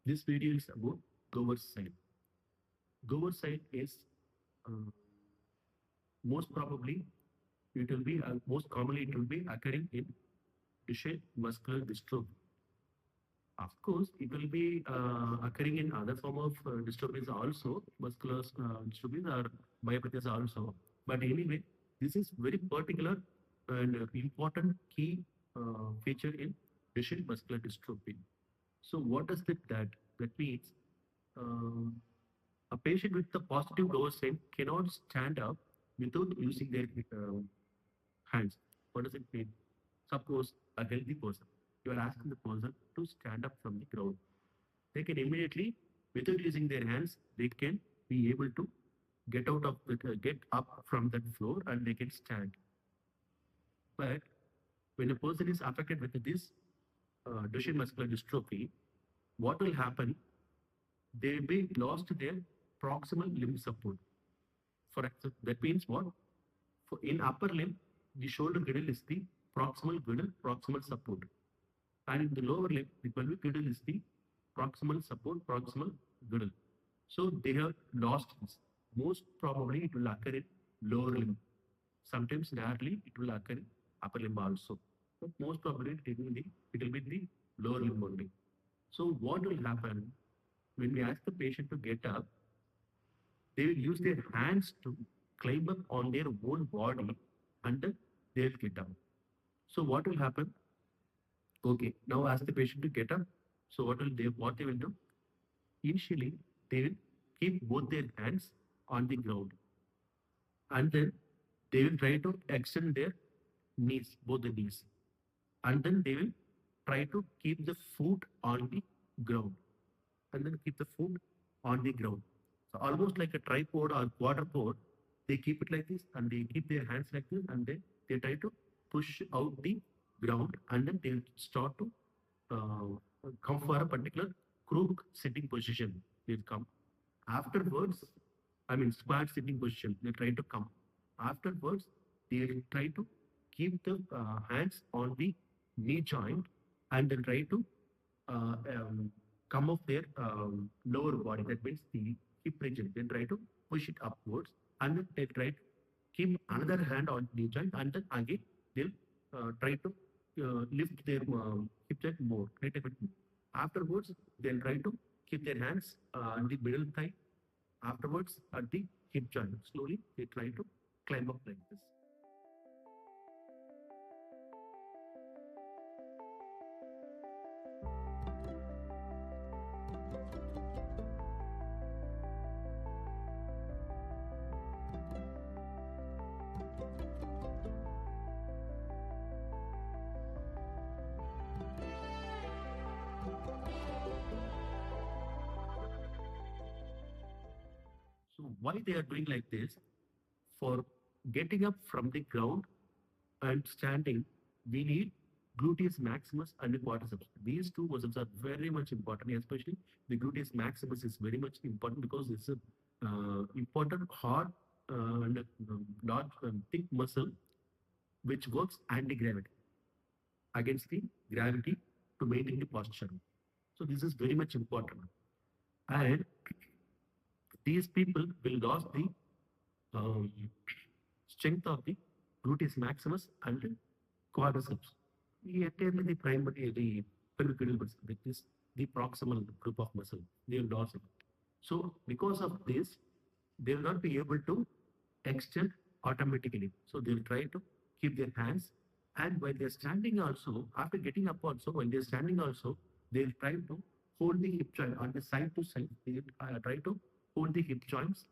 This video is about Gower's sign. Gower's sign is uh, most probably most commonly it will be occurring in Duchenne muscular dystrophy. Of course, it will be occurring in other form of dystrophies also, muscular dystrophies or myopathies also. But anyway, this is very particular and important key feature in Duchenne muscular dystrophy. So what does that? That means um, a patient with the positive lower sign cannot stand up without using their hands. What does it mean? Suppose a healthy person, you are asking the person to stand up from the ground. They can immediately, without using their hands, they can be able to get up from that floor and they can stand. But when a person is affected with this Duchenne muscular dystrophy, what will happen? They will be lost their proximal limb support. For example, that means what? In upper limb, the shoulder girdle is the proximal girdle, proximal support. And in the lower limb, the pelvic girdle is the proximal support, proximal girdle. So they have lost this. Most probably it will occur in lower limb. Sometimes rarely it will occur in upper limb also. But most probably it will be the lower limb only. So what will happen when we ask the patient to get up? They will use their hands to climb up on their own body and then they will get down. So what will happen? Okay, now ask the patient to get up. So what they will do? Initially, they will keep both their hands on the ground and then they will try to extend their knees, both the knees. And then they will try to keep the foot on the ground and then keep the foot on the ground. So almost like a tripod or quadrupod, they keep it like this and they keep their hands like this and then they try to push out the ground and then they start to come for a particular crook sitting position. They'll come. Afterwards, I mean squat sitting position, they try to come. Afterwards, they try to keep the hands on the knee joint and then try to uh, um, come off their lower body. That means the hip region. Then try to push it upwards and then they try to keep another hand on the joint and then again they'll try to lift their hip joint more, right a bit more. Afterwards, they'll try to keep their hands on the middle thigh. Afterwards, at the hip joint. Slowly, they try to climb up like this. So why they are doing like this? For getting up from the ground and standing, we need gluteus maximus and the quadriceps. These two muscles are very much important, especially the gluteus maximus is very much important because it's a important hard and large thick muscle which works anti-gravity against the gravity to maintain the posture. So this is very much important. And these people will lose the um, strength of the gluteus maximus and quadriceps. The entirely the primary, the peripheral muscle, that is the proximal group of muscle, they will lose it. So because of this, they will not be able to extend automatically. So they will try to keep their hands. And while they're standing also, after getting up also, when they're standing also, they'll try to hold the hip joint on the side to side. They try to hold the hip joints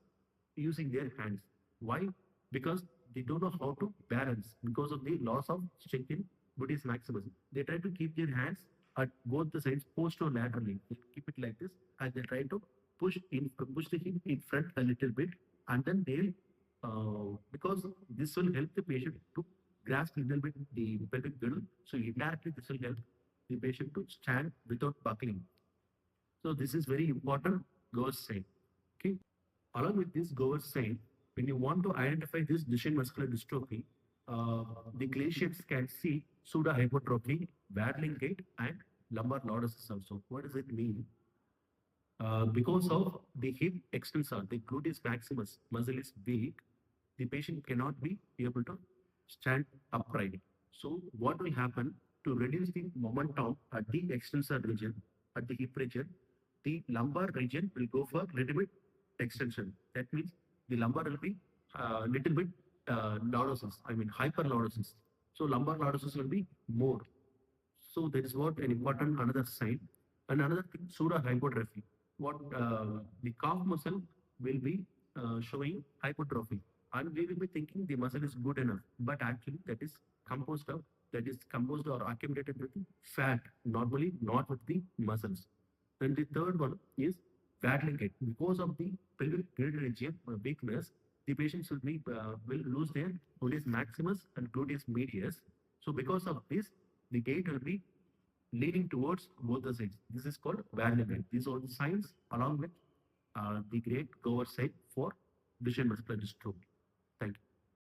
using their hands. Why? Because they don't know how to balance because of the loss of strength in gluteus maximus. They try to keep their hands at both the sides posterolaterally. They keep it like this and they try to push the hip in front a little bit and then they'll because this will help the patient to grasp a little bit the pelvic girdle. So indirectly this will help the patient to stand without buckling. So this is very important Gower's sign. Okay. Along with this Gower's sign, when you want to identify this Duchenne muscular dystrophy, the clinicians can see pseudohypertrophy, waddling gait, and lumbar lordosis also. What does it mean? Because of the hip extensor, the gluteus maximus muscle is weak, the patient cannot be able to stand upright. So what will happen to reduce the momentum at the extensor region, at the hip region, the lumbar region will go for little bit extension. That means the lumbar will be little bit lordosis, I mean hyperlordosis. So lumbar lordosis will be more. So that is what an important another sign. And another thing, pseudohypertrophy. What the calf muscle will be showing hypertrophy, and we will be thinking the muscle is good enough, but actually that is composed or accumulated with fat, normally not with the muscles. And the third one is waddling gait. Because of the pelvic region weakness, the patients will lose their gluteus maximus and gluteus medius. So because of this, the gait will be leaning towards both the sides. This is called waddling. These are the signs along with the great Gower's side for Duchenne muscular dystrophy.